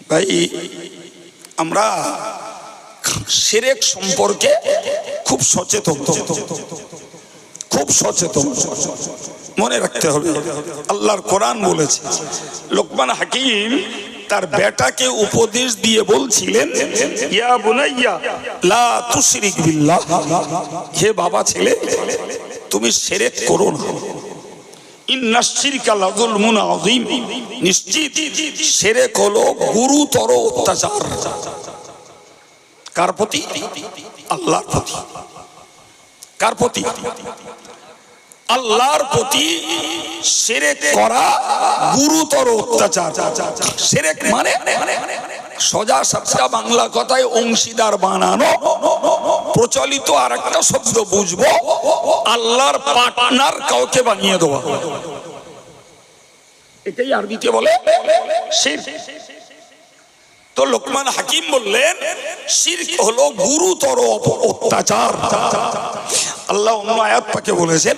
ভাই আমরা শিরক সম্পর্কে খুব সচেতন, খুব সচেতন, মনে রাখতে হবে। আল্লাহর কোরআন বলেছে, লোকমান হাকিম তার বেটাকে উপদেশ দিয়ে বলছিলেন, ইয়া বুনাইয়া লা তুশরিক বিল্লাহ, হে বাবা ছেলে তুমি শিরক করো না, ইন্নাশ শিরকা লাযুলমুন আযীম, নিশ্চিত শিরক হলো গুরুতর অত্যাচার। কার প্রতি? আল্লাহর প্রতি। কার প্রতি? আল্লাহর প্রতি শিরক করা গুরুতর অত্যাচার। শিরক মানে সোজা সাপটা বাংলা কথায় অংশীদার বানানো। প্রচলিত আর একটা শব্দ বুঝবো, আল্লাহর পার্টনার কাউকে বানিয়ে দেওয়া, এটাই আরবিতে বলে শিরক। তো লোকমান হাকিম বললেন শিরক হলো গুরুতর অত্যাচার। আল্লাহ অন্য আয়াত পাকে বলেছেন,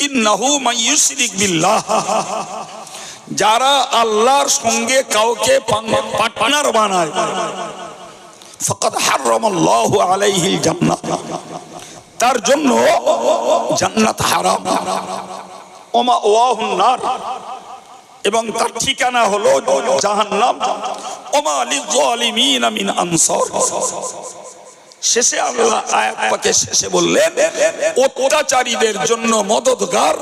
ইন্নাহু মান ইউশরিক বিল্লাহ, যারা আল্লাহর সঙ্গে কাউকে পার্টনার বানায়, ফাকাদ হারামাল্লাহু আলাইহিল জান্নাহ, তার জন্য জান্নাত হারাম, ওয়া মাওয়াহুন নার, এবং তার ঠিকানা হলো জাহান্নাম, ওয়া মা লিয-যালিমিনা মিন আনসার। শেষে আল্লাহ আয়াত পাকে শেষে বললেন, অত্যাচারীদের জন্য মদদগার,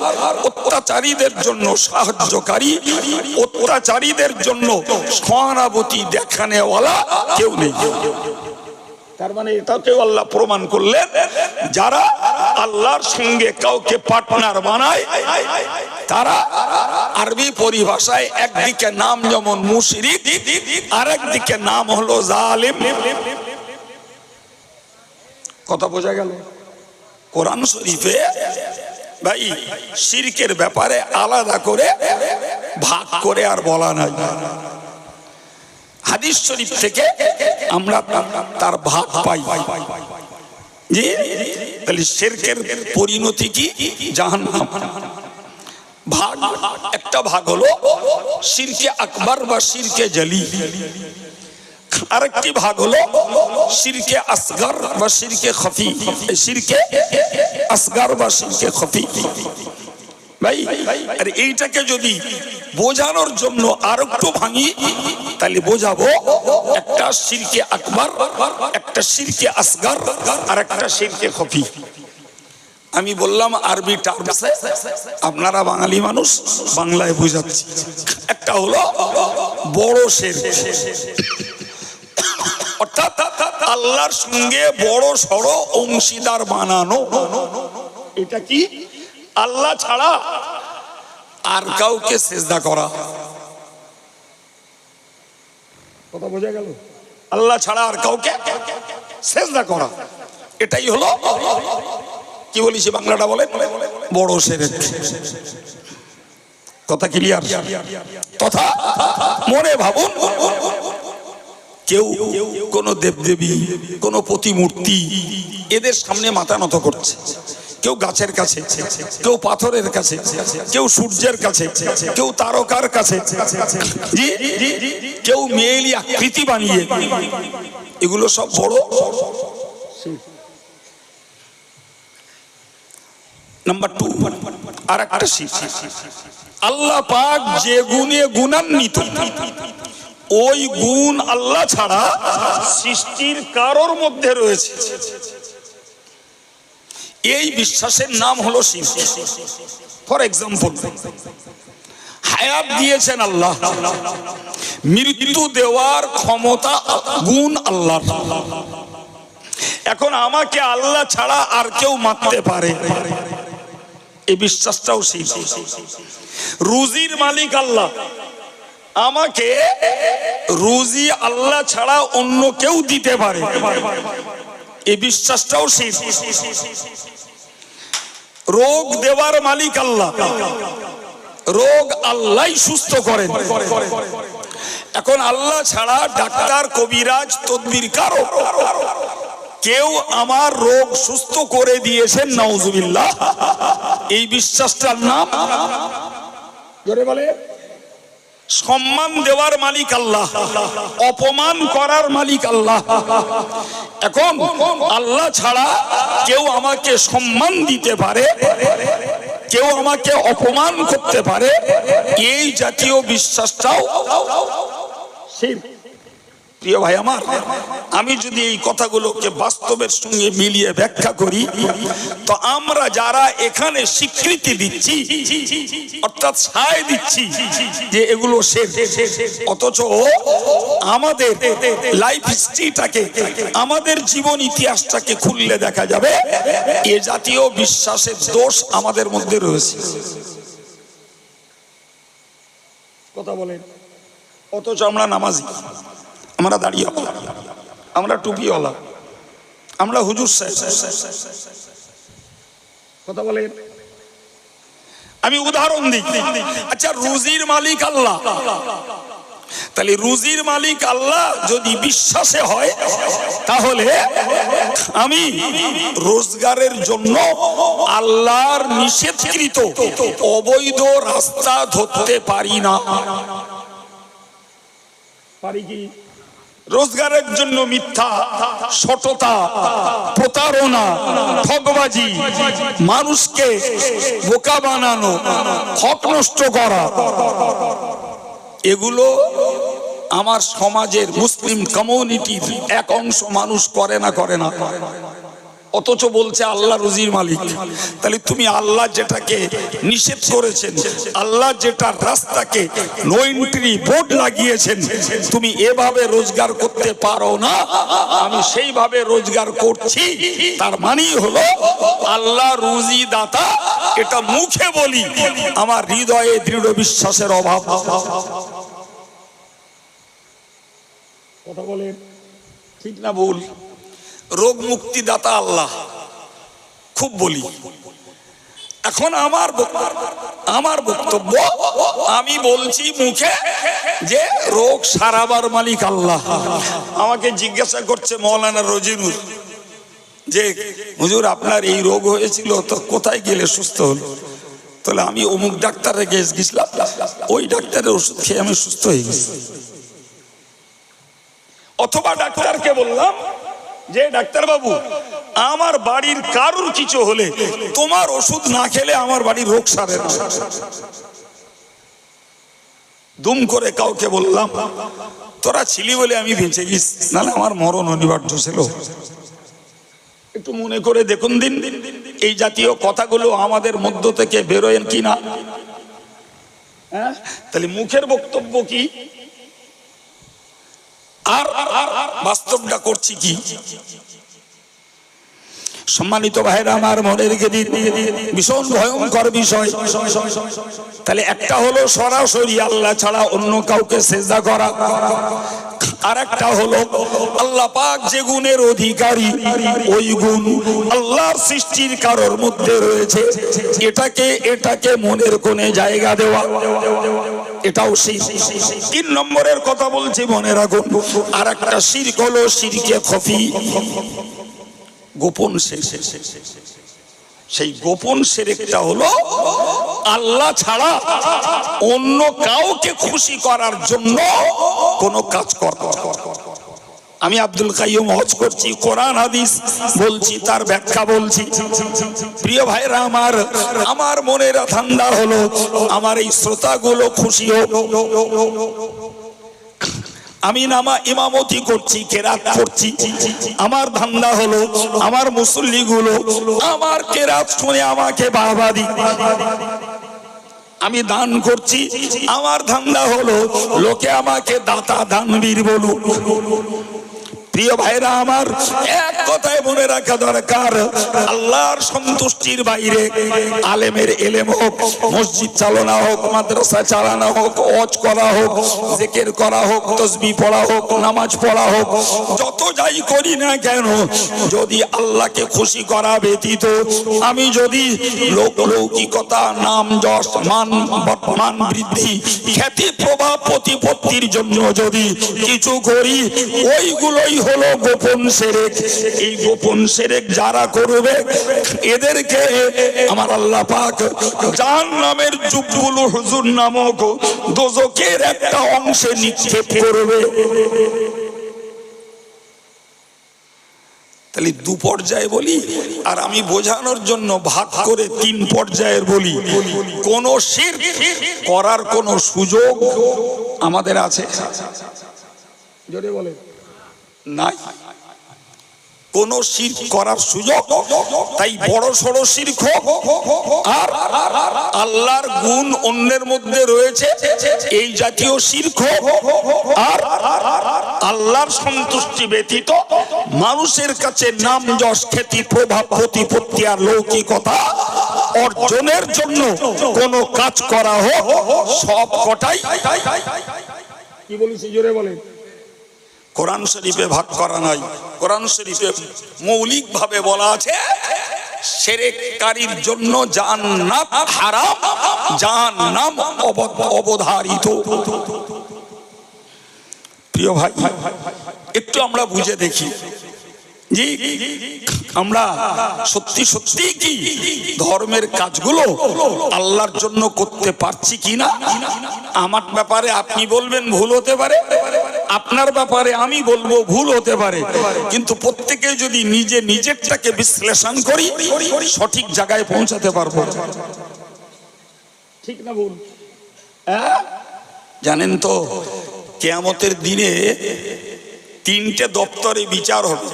অত্যাচারীদের জন্য সাহায্যকারী, অত্যাচারীদের জন্য সহানুভূতি দেখানেওয়ালা কেউ নেই। তার মানে এটাকেও আল্লাহ প্রমাণ করলেন, যারা আল্লাহর সঙ্গে কাউকে পার্টনার বানায় তারা আরবি পরিভাষায় একদিকে নাম যেমন মুশরিক, আরেকদিকে নাম হলো জালিম। কথা বোঝা গেল? কোরআন শরীফে ভাই শিরকের ব্যাপারে আলাদা করে ভাগ করে আর বলা নাই। হাদিস শরীফ থেকে আমরা তার ভাগ পাই। জি, তাহলে শিরকের পরিণতি কি? জাহান্নাম। ভাগ একটা ভাগ হলো শিরকে আকবার বা শিরকে জলি, আরেকটি ভাগ হলো শিরকে আসগর বা শিরকে খফি। শিরকে আসগর বা শিরকে খফি ভাই, আর এইটাকে যদি বোঝানোর জন্য আর একটু ভাঙি তাহলে বোঝাবো, একটা শিরকে আকবার, একটা শিরকে আসগর, আর একটা শিরকে খফি। আমি বললাম আরবি টার্মসে, আপনারা বাঙালি মানুষ, বাংলায় বোঝাচ্ছি। একটা হলো বড় শিরক, অর্থাৎ আল্লাহর সঙ্গে বড় সড় অংশীদার বানানো। এটা কি? আল্লাহ ছাড়া আর কাউকে সিজদা করা। কথা বোঝা গেল? আল্লাহ ছাড়া আর কাউকে সিজদা করা, এটাই হলো কি বলিস বাংলাটা বলেন, বড় শিরক। কথা ক্লিয়ার? তথা মনে ভাবুন, কেউ কোন দেবদেবী, কোন প্রতিমূর্তি, এদের সামনে মাথা নত করছে। কেউ গাছের কাছে, কেউ পাথরের কাছে, কেউ সূর্যের কাছে, কেউ তারকার কাছে, কেউ মেয়েলি আকৃতি বানিয়ে, এগুলো সব বড়। নাম্বার 2, আর একটা শিরক, আল্লাহ পাক যে গুণে গুণান্বিত, ওই গুণ আল্লাহ ছাড়া সৃষ্টির কারোর মধ্যে রয়েছে, এই বিশ্বাসের নাম হলো শিরক। ফর এক্সাম্পল, হায়াত দিয়েছেন আল্লাহ, মৃত্যু দেওয়ার ক্ষমতা গুণ আল্লাহর। এখন আমাকে আল্লাহ ছাড়া আর কেউ মারতে পারে, এই বিশ্বাসটাও শিরক। রুজির মালিক আল্লাহ, আমাকে রুজি আল্লাহ ছাড়া অন্য কেউ দিতে পারে, এই বিশ্বাসটাও শিরক। রোগ দেওয়ার মালিক আল্লাহ, রোগ আল্লাহই সুস্থ করেন। এখন আল্লাহ ছাড়া ডাক্তার, কবিরাজ, তদবির কারো কেউ আমার রোগ সুস্থ করে দিয়েছেন, নাউজুবিল্লাহ, এই বিশ্বাসটার নাম জোরে বলে সম্মান দেওয়ার মালিক আল্লাহ, অপমান করার মালিক আল্লাহ। এখন আল্লাহ ছাড়া কেউ আমাকে সম্মান দিতে পারে, কেউ আমাকে অপমান করতে পারে, এই জাতীয় বিশ্বাসটাও শিরক। প্রিয় ভাই আমার, আমি যদি এই কথাগুলোকে বাস্তবের সঙ্গে মিলিয়ে ব্যাখ্যা করি, তো আমরা যারা এখানে স্বীকৃতি দিচ্ছি, অর্থাৎ সায় দিচ্ছি যে এগুলো শিরক, অথচ আমাদের লাইফ হিস্ট্রিটাকে, আমাদের জীবন ইতিহাসটাকে খুললে দেখা যাবে এ জাতীয় বিশ্বাসের দোষ আমাদের মধ্যে রয়েছে। কথা বলেন। অথচ আমরা নামাজি, আমরা দাঁড়িয়ে, আমরা টুপিওয়ালা, আমরা হুজুর সাহেব। কথা বলেন। আমি উদাহরণ দিই। আচ্ছা, রুজির মালিক আল্লাহ, তাহলে রুজির মালিক আল্লাহ যদি বিশ্বাসে হয়, তাহলে আমি রোজগারের জন্য আল্লাহর নিষেধকৃত অবৈধ রাস্তা ধরতে পারি না। পারি কি? রোজগারের জন্য মিথ্যা, সততা, প্রতারণা, ঠকবাজি, মানুষকে বোকা বানানো, হক নষ্ট করা, এগুলো আমার সমাজের মুসলিম কমিউনিটির এক অংশ মানুষ করে না, করে না। অথচ বলছে আল্লাহ রুজির মালিক। তাহলে তুমি আল্লাহ যেটাকে নিষেধ করেছেন, আল্লাহ যেটা রাস্তাকে নো এন্ট্রি বোর্ড লাগিয়েছেন, তুমি এভাবে রোজগার করতে পারো না, আমি সেইভাবে রোজগার করছি, তার মানেই হলো আল্লাহ রুজি দাতা। এটা মুখে বলি, আমার হৃদয়ে দৃঢ় বিশ্বাসের অভাব। কথা বলেন, ঠিক না ভুল? রোগ মুক্তি দাতা আল্লাহ খুব বলি। এখন আমার বক্তব্য, আমি বলছি মুখে যে রোগ সারাবার মালিক আল্লাহ। আমাকে জিজ্ঞাসা করছে মৌলানা রজিনুর যে হুজুর আপনার এই রোগ হয়েছিল, তো কোথায় গেলে সুস্থ হলো? তাহলে আমি অমুক ডাক্তারের কাছে গেছিলাম, ওই ডাক্তারের ওষুধ খেয়ে আমি সুস্থ হয়ে গেছি। অথবা ডাক্তারকে বললাম যে ডাক্তার বাবু, আমার বাড়ির কারুর কিছু হলে তোমার ওষুধ না খেলে আমার বাড়ির রোগ সারে না। দুম করে কাউকে বললাম তোরা ছিলি বলে আমি বেঁচে গেছি, নাহলে আমার মরণ অনিবার্য ছিল। একটু মনে করে দেখুন দিন, এই জাতীয় কথাগুলো আমাদের মধ্য থেকে বেরোয় কিনা? তাহলে মুখের বক্তব্য কি, আর বাস্তবটা করছি কি? সম্মানিত ভাইরা আমার, মনে রেখে দিন, ভীষণ ভয়ঙ্কর বিষয়। তাহলে একটা হলো সরাসরি আল্লাহ ছাড়া অন্য কাউকে সেজদা করা, আর একটা হলো আল্লাহ পাক যে গুণের অধিকারী, ওই গুণ আল্লাহর সৃষ্টির কারোর মধ্যে রয়েছে, এটাকে মনের কোণে জায়গা দেওয়া, এটাও শিরক। 3 নম্বরের কথা বলছি, মনে রাখুন। আর একটা শিরক হলো শিরকে খফি, গোপন শিরক। সেই গোপন শিরকটা হলো আল্লাহ ছাড়া অন্য কাউকে খুশি করার জন্য কোনো কাজ করা। আমি আব্দুল কাইয়ুম হজ করছি, কোরআন হাদিস বলছি, তার ব্যাখ্যা বলছি। প্রিয় ভাইরা আমার মনের ঠান্ডা হলো, আমার এই শ্রোতাগুলো খুশি হোক। আমি ইমামতি করছি, কেরাত করছি, আমার ধান্দা হলো আমার মুসল্লিগুলো আমার কেরাত শুনে আমাকে বাহবা দিক। আমি দান করছি, আমার ধান্দা হলো লোকে আমাকে দাতা দানবীর বলুক। প্রিয় ভাইরা আমার, এক কথায় মনে রাখা দরকার, আল্লাহর সন্তুষ্টির বাইরে আলেমের এলেম হোক, মসজিদ চালানো হোক, মাদ্রাসা চালানো হোক, ওয়াজ করা হোক, জিকির করা হোক, তাসবিহ পড়া হোক, নামাজ পড়া হোক, যত যাই করি না কেন, যদি আল্লাহকে খুশি করা ব্যতীত আমি যদি লৌকিকতা, নাম যশ, মান বৃদ্ধি, খ্যাতি প্রভাব প্রতিপত্তির জন্য যদি কিছু করি, ওইগুলোই হলো গোপন শিরক। এই গোপন শিরক যারা করবে এদেরকে আমার আল্লাহ পাক জাহান্নামের জুব্বুল হুজুর নামক দোজখের একটা অংশে নিক্ষেপ করবে। তাহলে দু পর্যায়ে বলি, আর আমি বোঝানোর জন্য ভাগ করে তিন পর্যায়ের বলি। কোন শিরক করার কোন সুযোগ আমাদের আছে? জোরে বলেন। নাই, কোন শিরক করার সুযোগ। তাই বড় সড় শিরক হোক আর আল্লাহর গুণ অন্যের মধ্যে রয়েছে এই জাতীয় শিরক হোক, আর আল্লাহর সন্তুষ্টি ব্যতীত মানুষের কাছে নাম যশ খ্যাতি প্রভাব প্রতিপত্তি আর লৌকিকতা অর্জনের জন্য কোন কাজ করা হোক, সব কটাই কি বলেছি জোরে বলেন, কোরআন শরীফে ভাগ করা নাই। কোরআন শরীফে মৌলিক ভাবে বলা আছে শিরককারীর জন্য জান্নাত হারাম, জাহান্নাম অবধারিত। প্রিয় ভাই, একটু আমরা বুঝে দেখি জি আমরা সত্যি সত্যি কি ধর্মের কাজগুলো আল্লাহর জন্য করতে পারছি কিনা। আমার ব্যাপারে আপনি বলবেন ভুল হতে পারে, আপনার ব্যাপারে আমি বলবো ভুল হতে পারে, কিন্তু প্রত্যেকে যদি নিজে নিজেরটাকে বিশ্লেষণ করি সঠিক জায়গায় পৌঁছাতে পারবো। ঠিক না ভুল? জানেন তো কিয়ামতের দিনে তিনটে দপ্তরে বিচার হবে।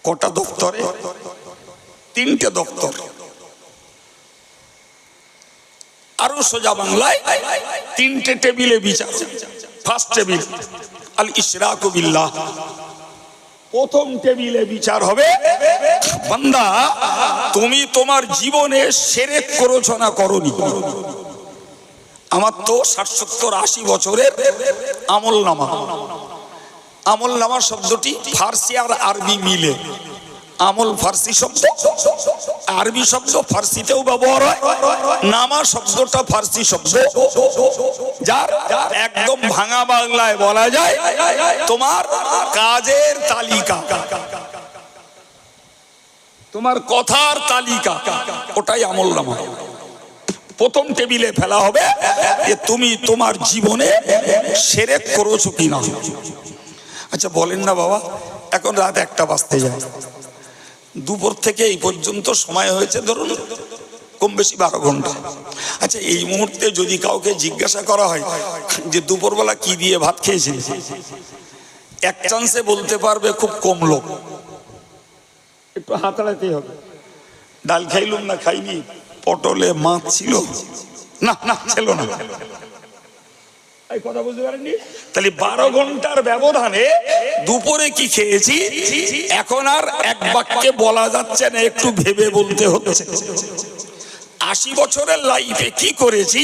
কটা দপ্তরে? তিনটে দপ্তর। আরো সোজা বাংলায় তিনটে টেবিলে বিচার। ফার্স্ট টেবিল আল ইশরাকু বিল্লাহ, প্রথম টেবিলে বিচার হবে বান্দা তুমি তোমার জীবনে শিরক করেছো না করোনি। আমার তো 60-70-80 বছরের আমল নামা। আমল নামা শব্দটি ফার্সি আর আরবি মিলে। আমল ফার্সি শব্দ, আরবি শব্দ ফার্সিতেও ব্যবহার হয়, নামা শব্দটা ফার্সি শব্দ, যার একদম ভাঙা বাংলায় বলা যায় তোমার কাজের তালিকা, তোমার কথার তালিকা, ওটাই আমল নামা। প্রথম টেবিলে ফেলা হবে যে তুমি তোমার জীবনে শিরক করেছো কিনা। আচ্ছা বলেন না বাবা, এখন রাত 1টা বাজতে যায়, দুপুর থেকে এই পর্যন্ত সময় হয়েছে ধরুন কম বেশি 12 ঘন্টা। আচ্ছা এই মুহূর্তে যদি কাউকে জিজ্ঞাসা করা হয় যে দুপুরবেলা কি দিয়ে ভাত খেয়েছেন, এক চান্সে বলতে পারবে খুব কম লোক। একটু হাত নাড়াতেই হবে। ডাল খাইলুম না খাইনি, পটলে মাছ ছিল না, না ছিল না, কথা বুঝতে পারেননি। তাহলে 12 ঘন্টার ব্যবধানে দুপুরে কি খেয়েছি এখন আর এক বাক্যে বলা যাচ্ছে না, একটু ভেবে বলতে হচ্ছে। 80 বছরের লাইফে কি করেছি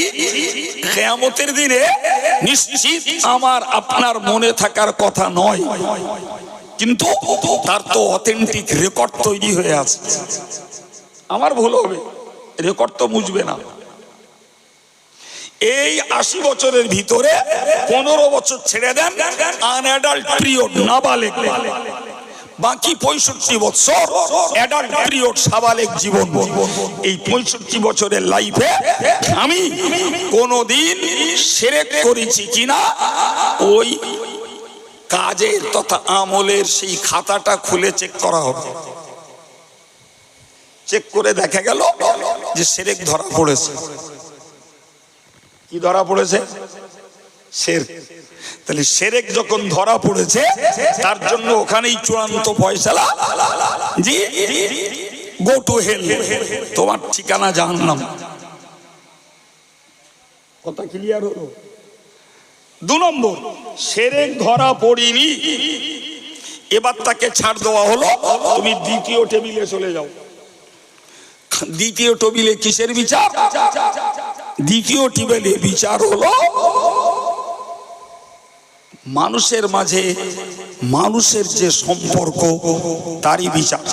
কিয়ামতের দিনে নিশ্চিত আমার আপনার মনে থাকার কথা নয়, কিন্তু তার তো অথেন্টিক রেকর্ড তৈরি হয়ে আছে। আমার ভুল হবে, রেকর্ড তো মুছবে না। এই 80 বছরের ভিতরে 15 বছর ছেড়ে দেন আনঅ্যাডাল্ট পিরিয়ড, নাবালেগ, বাকি 65 বছর অ্যাডাল্ট পিরিয়ড, সাবালেগ জীবন। এই 65 বছরের লাইফে আমি কোনদিন শিরক করেছি কিনা ওই কাজের তথা আমলের সেই খাতাটা খুলে চেক করা হবে। চেক করে দেখা গেল যে শিরক ধরা পড়েছে। কি ধরা পড়েছে? শিরক। তাহলে শিরক যখন ধরা পড়েছে তার জন্য ওখানেই চূড়ান্ত ফয়সালা, জি গো টু হেল, তোমার ঠিকানা জাহান্নাম। কথা ক্লিয়ার হলো? 2 নম্বর, শিরক ধরা পড়িনি, এবার তাকে ছাড় দেওয়া হলো, তুমি দ্বিতীয় টেবিলে চলে যাও। দ্বিতীয় টেবিলে কিসের বিচার? দ্বিতীয় টেবিলে বিচার হলো মানুষের মাঝে মানুষের যে সম্পর্ক তারই বিচার।